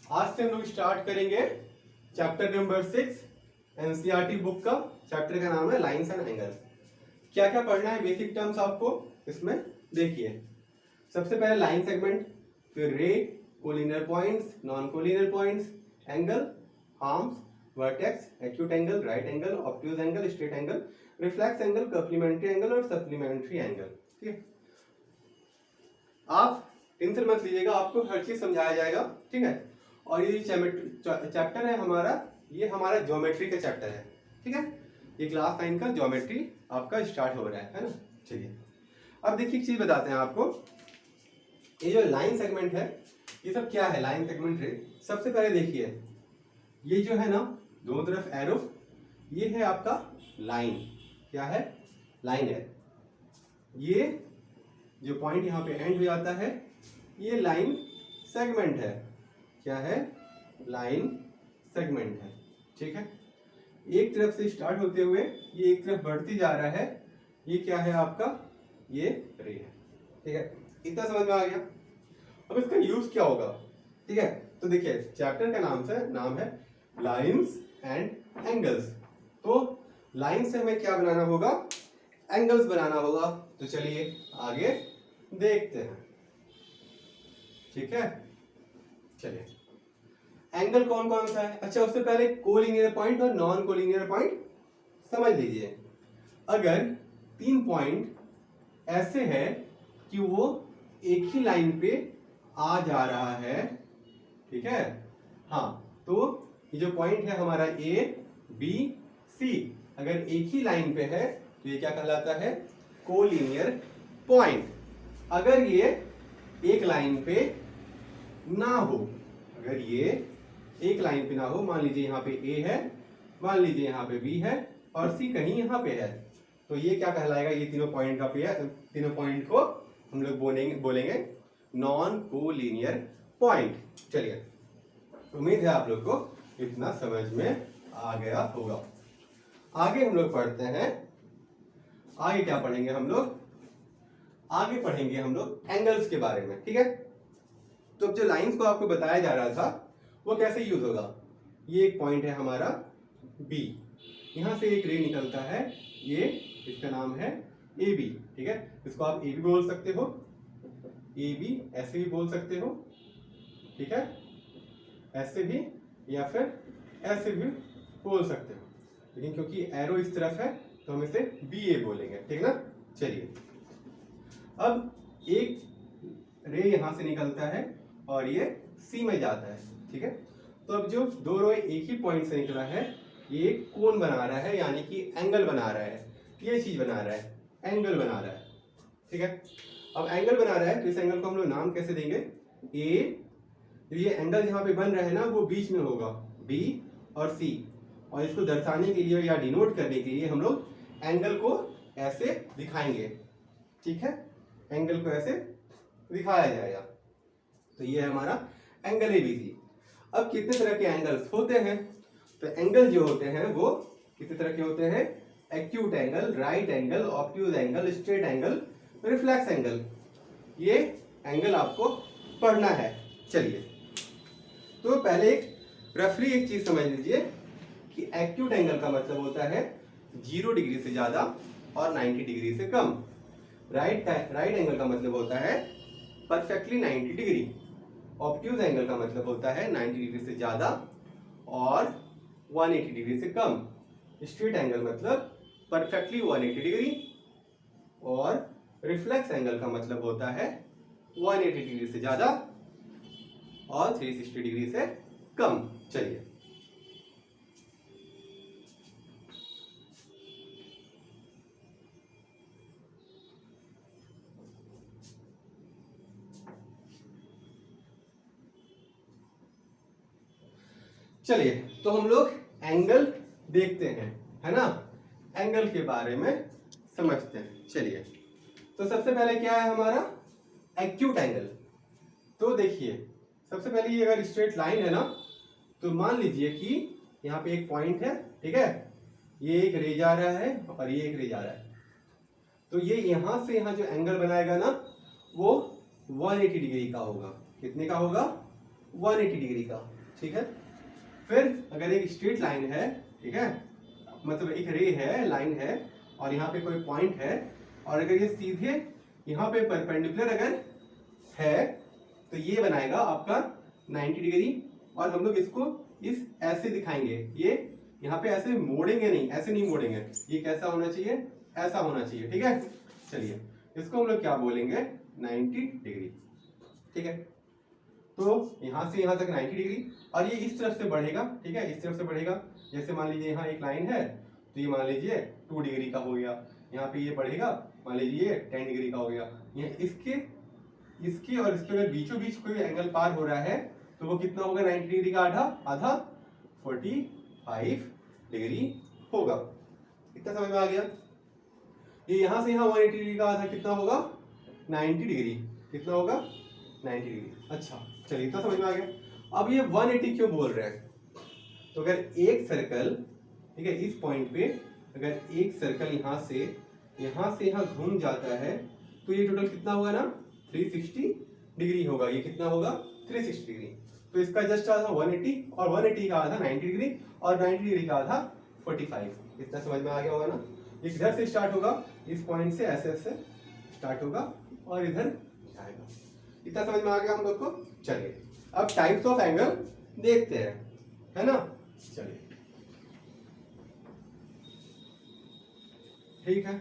आज से हम लोग स्टार्ट करेंगे चैप्टर नंबर 6 एनसीईआरटी बुक का। चैप्टर का नाम है लाइंस एंड एंगल्स। क्या क्या पढ़ना है बेसिक टर्म्स आपको इसमें देखिए। सबसे पहले लाइन सेगमेंट, फिर ray, collinear points, non collinear points, angle, arms, vertex, acute angle, right angle, obtuse angle, straight angle, reflex angle, complementary angle और सप्लीमेंट्री एंगल। ठीक है, आप टेंशन मत लीजिएगा, आपको हर चीज समझाया जाएगा। ठीक है, और ये चैप्टर है हमारा, ये हमारा ज्योमेट्री का चैप्टर है। ठीक है, ये क्लास 9 का ज्योमेट्री आपका स्टार्ट हो रहा है ना। चलिए अब देखिए एक चीज बताते हैं आपको। ये जो लाइन सेगमेंट है ये सब क्या है, लाइन सेगमेंट रे। सबसे पहले देखिए ये जो है ना दोनों तरफ एरो, ये है आपका लाइन। क्या है? लाइन है। ये जो पॉइंट यहाँ पे एंड हो जाता है ये लाइन सेगमेंट है। क्या है? लाइन सेगमेंट है। ठीक है, एक तरफ से स्टार्ट होते हुए ये एक तरफ बढ़ती जा रहा है, ये क्या है आपका? ये रे है। ठीक है, इतना समझ में आ गया। अब इसका यूज क्या होगा? ठीक है, तो देखिए चैप्टर का नाम है लाइंस एंड एंगल्स। तो लाइन से हमें क्या बनाना होगा? एंगल्स बनाना होगा। तो चलिए आगे देखते हैं। ठीक है, चलिए एंगल कौन कौन सा है? अच्छा, उससे पहले कोलिनियर पॉइंट और नॉन कोलिनियर पॉइंट समझ लीजिए। अगर 3 पॉइंट ऐसे है कि वो एक ही लाइन पे आ जा रहा है, ठीक है, हाँ, तो ये जो पॉइंट है हमारा ए बी सी, अगर एक ही लाइन पे है तो ये क्या कहलाता है? Collinear point. अगर ये एक लाइन पे ना हो, अगर ये एक लाइन पे ना हो, मान लीजिए यहाँ पे ए है, मान लीजिए यहाँ पे बी है और सी कहीं यहाँ पे है, तो ये क्या कहलाएगा? ये तीनों पॉइंट का पेयर, तीनों पॉइंट को हम लोग बोलेंगे नॉन कोलिनियर पॉइंट। चलिए, उम्मीद है आप लोग को इतना समझ में आ गया होगा। आगे हम लोग पढ़ते हैं। आगे क्या पढ़ेंगे हम लोग? आगे पढ़ेंगे हम लोग एंगल्स के बारे में। ठीक है, तो जो लाइंस को आपको बताया जा रहा था वो कैसे यूज होगा। ये एक पॉइंट है हमारा बी, यहां से एक रे निकलता है, ये इसका नाम है ए बी। ठीक है, इसको आप ए बी बोल सकते हो, ए बी ऐसे भी बोल सकते हो। ठीक है, ऐसे भी या फिर ऐसे भी बोल सकते हो, लेकिन क्योंकि एरो इस तरफ है तो हम इसे बी ए बोलेंगे। ठीक ना। चलिए, अब एक रे यहां से निकलता है और ये सी में जाता है। ठीक है, तो अब जो दो रो एक ही पॉइंट से निकला है ये एक कोण बना रहा है, यानी कि एंगल बना रहा है। ये चीज बना रहा है, एंगल बना रहा है। ठीक है, अब एंगल बना रहा है तो इस एंगल को हम लोग नाम कैसे देंगे? ए, ये एंगल यहाँ पे बन रहा है ना वो बीच में होगा, बी और सी, और इसको दर्शाने के लिए या डिनोट करने के लिए हम लोग एंगल को ऐसे दिखाएंगे। ठीक है, एंगल को ऐसे दिखाया जाएगा। तो ये है हमारा एंगल एबीसी। अब कितने तरह के एंगल्स होते हैं? तो एंगल जो होते हैं वो कितने तरह के होते हैं? Acute angle, right angle, obtuse angle, straight angle, reflex angle. ये एंगल आपको पढ़ना है। चलिए, तो पहले रफली एक चीज समझ लीजिए कि एक्यूट एंगल का मतलब होता है 0 डिग्री से ज्यादा और 90 डिग्री से कम। राइट एंगल का मतलब होता है परफेक्टली 90 डिग्री। ऑब्ट्यूज एंगल का मतलब होता है 90 डिग्री से ज्यादा और 180 डिग्री से कम। स्ट्रेट एंगल मतलब परफेक्टली 180 डिग्री, और रिफ्लेक्स एंगल का मतलब होता है 180 डिग्री से ज्यादा और 360 डिग्री से कम। चलिए, चलिए तो हम लोग एंगल देखते हैं, है ना। एंगल के बारे में समझते हैं। चलिए, तो सबसे पहले क्या है हमारा? Acute angle. तो देखिए सबसे पहले ये अगर स्ट्रेट लाइन है ना, तो मान लीजिए कि यहाँ पे एक पॉइंट है, ठीक है, ये एक रे जा रहा है और ये एक रे जा रहा है, तो ये यहां से यहां जो एंगल बनाएगा ना वो 180 डिग्री का होगा। कितने का होगा? 180 डिग्री का, ठीक है। फिर अगर एक स्ट्रेट लाइन है, ठीक है, मतलब एक रे है, लाइन है, और यहाँ पे कोई पॉइंट है, और अगर ये सीधे यहाँ पे परपेंडिकुलर अगर है तो ये बनाएगा आपका 90 डिग्री। और हम लोग इसको इस ऐसे दिखाएंगे, ये यहाँ पे ऐसे मोड़ेंगे नहीं, ऐसे नहीं मोड़ेंगे, ये कैसा होना चाहिए, ऐसा होना चाहिए, ठीक है। चलिए इसको हम लोग क्या बोलेंगे, 90 डिग्री, ठीक है। तो यहाँ से यहाँ तक 90 डिग्री, और ये इस तरफ से बढ़ेगा, ठीक है, इस तरफ से बढ़ेगा। जैसे मान लीजिए यहाँ एक लाइन है तो ये मान लीजिए 2 डिग्री का हो गया, यहाँ पे ये बढ़ेगा, मान लीजिए 10 डिग्री का हो गया। ये इसके और इसके अगर बीचों बीच कोई एंगल पार हो रहा है तो वो कितना होगा, 90 डिग्री का आधा 45 डिग्री होगा। इतना समझ में आ गया। ये यहाँ से यहाँ 180 डिग्री का आधा कितना होगा, 90 डिग्री, कितना होगा, 90 डिग्री। अच्छा चलिए इतना समझ में आ गया। अब ये 180 क्यों बोल रहे हैं, तो अगर एक सर्कल, ठीक है, इस पॉइंट पे अगर एक सर्कल यहाँ से यहाँ घूम जाता है तो ये टोटल कितना होगा ना, 360 डिग्री होगा। ये कितना होगा, 360 डिग्री। तो इसका जस्ट आधा 180, और 180 का आधा 90 डिग्री, और 90 डिग्री का आधा 45। इतना समझ में आ गया होगा ना। ये इधर से स्टार्ट होगा, इस पॉइंट से ऐसे ऐसे स्टार्ट होगा और इधर जाएगा। इतना समझ में आ गया हम लोग को। चलिए अब टाइप्स ऑफ एंगल देखते हैं, है ना। चलिए ठीक है।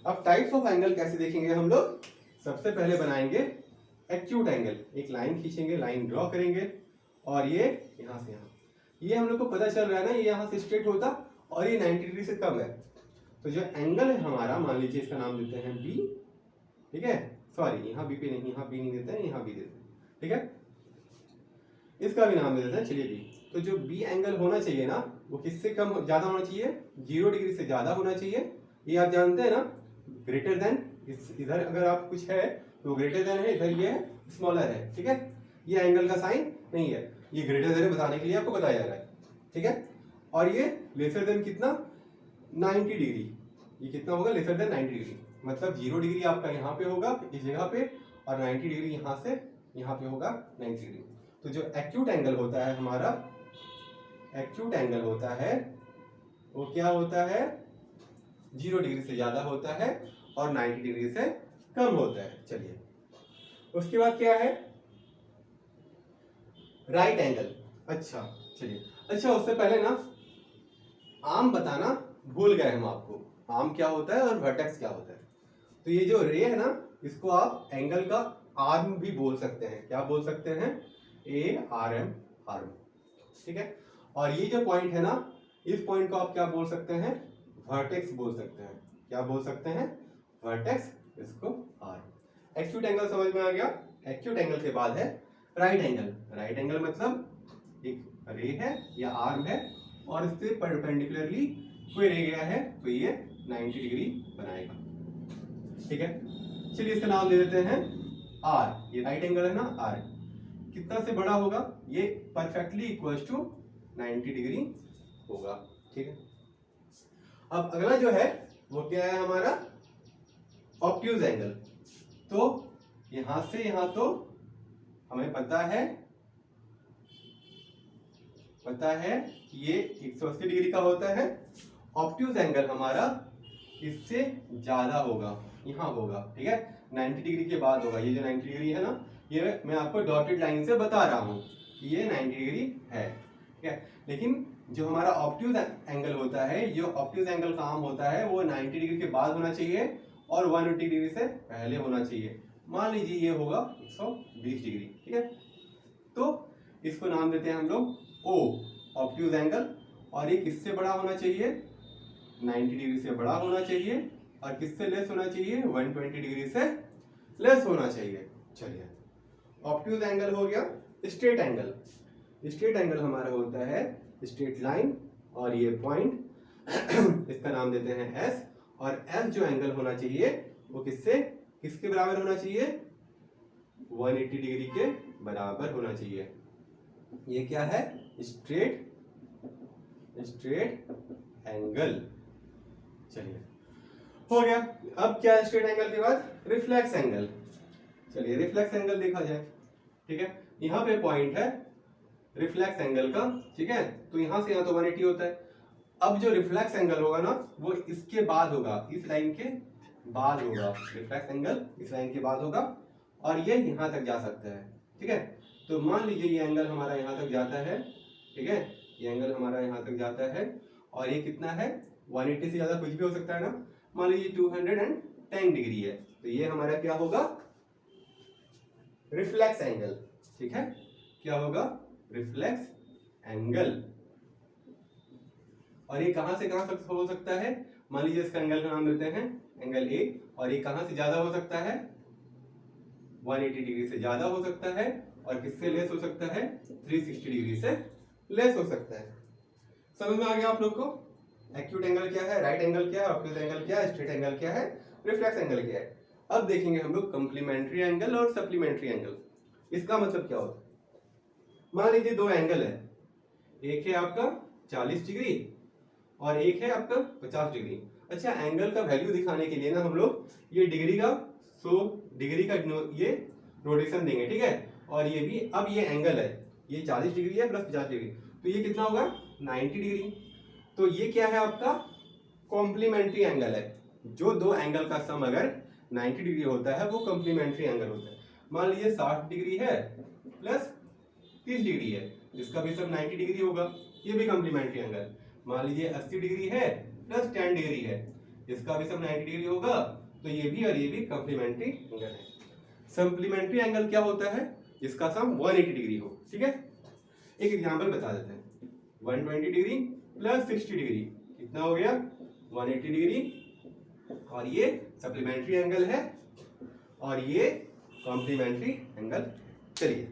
अब टाइप्स ऑफ एंगल कैसे देखेंगे हम लोग, सबसे पहले बनाएंगे एक्यूट एंगल। एक लाइन खींचेंगे, लाइन ड्रॉ करेंगे, और ये यहाँ से यहाँ, ये हम लोग को पता चल रहा है ना, ये यहाँ से स्ट्रेट होता और ये 90 डिग्री से कम है। तो जो एंगल है हमारा, मान लीजिए इसका नाम देते हैं बी, ठीक है, सॉरी यहाँ बी पे नहीं, यहाँ बी नहीं देते हैं, यहाँ बी देते हैं, ठीक है, इसका भी नाम दे देते हैं, चलिए बी। तो जो बी एंगल होना चाहिए ना, वो किससे कम ज्यादा होना चाहिए, 0 डिग्री से ज्यादा होना चाहिए। ये आप जानते हैं ना, ग्रेटर देन, इधर अगर आप कुछ है तो ग्रेटर देन है, इधर ये स्मॉलर है, ठीक है। ये एंगल का साइन नहीं है, ये ग्रेटर देन बताने के लिए आपको बताया जा रहा है, ठीक है। और ये लेसर देन कितना, 90 डिग्री। ये कितना होगा, लेसर देन 90 डिग्री, मतलब 0 डिग्री आपका यहाँ पे होगा इस जगह पे, और 90 डिग्री यहाँ से यहाँ पे होगा 90 डिग्री। तो जो एक्यूट एंगल होता है हमारा, एक्यूट एंगल होता है वो क्या होता है, 0 डिग्री से ज्यादा होता है और 90 डिग्री से कम होता है। चलिए उसके बाद क्या है, राइट एंगल। अच्छा चलिए, अच्छा उससे पहले ना आर्म बताना भूल गए हम आपको, आर्म क्या होता है और वर्टेक्स क्या होता है। तो ये जो रे है ना, इसको आप एंगल का आर्म भी बोल सकते हैं। क्या बोल सकते हैं, ए आर एम, आर्म, ठीक है। और ये जो पॉइंट है ना, इस पॉइंट को आप क्या बोल सकते हैं, वर्टेक्स बोल सकते हैं। क्या बोल सकते हैं, वर्टेक्स, इसको आर्म। एक्यूट एंगल समझ में आ गया। एक्यूट एंगल के बाद है राइट एंगल। राइट एंगल मतलब एक रे है या आर्म है और इससे परपेंडिकुलरली कोई रे गया है तो ये 90 डिग्री बनाएगा, ठीक है। चलिए इसका नाम दे देते हैं आर। ये राइट एंगल है ना, आर कितना से बड़ा होगा, ये परफेक्टली इक्वल टू 90 डिग्री होगा, ठीक है। अब अगला जो है वो क्या है हमारा, ऑब्ट्यूज एंगल। तो यहां से यहां तो हमें पता है कि ये 180 डिग्री का होता है। ऑब्ट्यूज एंगल हमारा इससे ज्यादा होगा, यहाँ होगा, ठीक है, 90 डिग्री के बाद होगा। ये जो 90 डिग्री है ना, ये मैं आपको डॉटेड लाइन से बता रहा हूँ कि ये 90 डिग्री है, ठीक है। लेकिन जो हमारा ऑब्ट्यूज एंगल होता है, जो ऑब्ट्यूज एंगल का आर्म होता है, वो 90 डिग्री के बाद होना चाहिए और 180 डिग्री से पहले होना चाहिए। मान लीजिए ये होगा 120 डिग्री, ठीक है। तो इसको नाम देते हैं हम लोग ओ, ऑब्ट्यूज एंगल। और ये किससे बड़ा होना चाहिए, 90 डिग्री से बड़ा होना चाहिए, और किससे लेस होना चाहिए, 120 डिग्री से लेस होना चाहिए। चलिए ऑब्ट्यूज एंगल हो गया। स्ट्रेट एंगल, स्ट्रेट एंगल हमारा होता है स्ट्रेट लाइन और ये पॉइंट, इसका नाम देते हैं एस। और एस जो एंगल होना चाहिए वो किसके बराबर होना चाहिए, 180 डिग्री के बराबर होना चाहिए। ये क्या है, स्ट्रेट एंगल। चलिए हो गया। अब क्या है स्ट्रेट एंगल के बाद, रिफ्लेक्स एंगल। चलिए रिफ्लेक्स एंगल देखा जाए, ठीक है। यहाँ पे पॉइंट है रिफ्लेक्स एंगल का, ठीक है। तो यहाँ से यहाँ तो 180 होता है। अब जो रिफ्लेक्स एंगल होगा ना वो इसके बाद होगा, इस लाइन के बाद होगा। रिफ्लेक्स एंगल इस लाइन के बाद होगा और ये यहाँ तक जा सकता है, ठीक है। तो मान लीजिए ये एंगल हमारा यहाँ तक जाता है, ठीक है, ये एंगल हमारा यहाँ तक जाता है और ये कितना है 180 से ज़्यादा कुछ भी हो सकता है ना। मान लीजिए 210 डिग्री है, तो ये हमारा क्या होगा रिफ्लेक्स एंगल, ठीक है। क्या होगा रिफ्लेक्स एंगल। और ये कहां से कहां तक हो सकता है, मान लीजिए इसका एंगल का नाम देते हैं एंगल ए, और ये कहां से ज्यादा हो सकता है 180 डिग्री से ज्यादा हो सकता है, और किससे लेस हो सकता है 360 डिग्री से लेस हो सकता है। समझ में आ गया आप लोग को। एक्यूट एंगल क्या है, राइट एंगल क्या है, ऑब्ट्यूज एंगल क्या है, स्ट्रेट एंगल क्या है, रिफ्लेक्स एंगल क्या है। अब देखेंगे हम लोग कॉम्प्लीमेंट्री एंगल और सप्लीमेंट्री एंगल। इसका मतलब क्या होता है, मान लीजिए दो एंगल है, एक है आपका 40 डिग्री और एक है आपका 50 डिग्री। अच्छा, एंगल का वैल्यू दिखाने के लिए ना हम लोग ये डिग्री का 100 डिग्री का ये रोटेशन देंगे, ठीक है। और ये भी, अब ये एंगल है, ये 40 डिग्री है प्लस 50 डिग्री, तो ये कितना होगा 90 डिग्री। तो ये क्या है आपका कॉम्प्लीमेंट्री एंगल है। जो दो एंगल का सम अगर 90 डिग्री होता है वो कॉम्प्लीमेंट्री एंगल होता है। मान लीजिए 60 डिग्री है प्लस 30 डिग्री है, जिसका भी सब 90 डिग्री होगा, ये भी कॉम्प्लीमेंट्री एंगल। मान लीजिए 80 डिग्री है प्लस 10 डिग्री है, इसका भी सब 90 डिग्री होगा, तो ये भी और ये भी कॉम्प्लीमेंट्री एंगल है। सप्लीमेंट्री एंगल क्या होता है, जिसका सम 180 डिग्री हो, ठीक है। एक एग्जांपल बता देते हैं, 120 डिग्री प्लस 60 डिग्री कितना हो गया 180 डिग्री, और ये सप्लीमेंट्री एंगल है और ये कॉम्प्लीमेंट्री एंगल। चलिए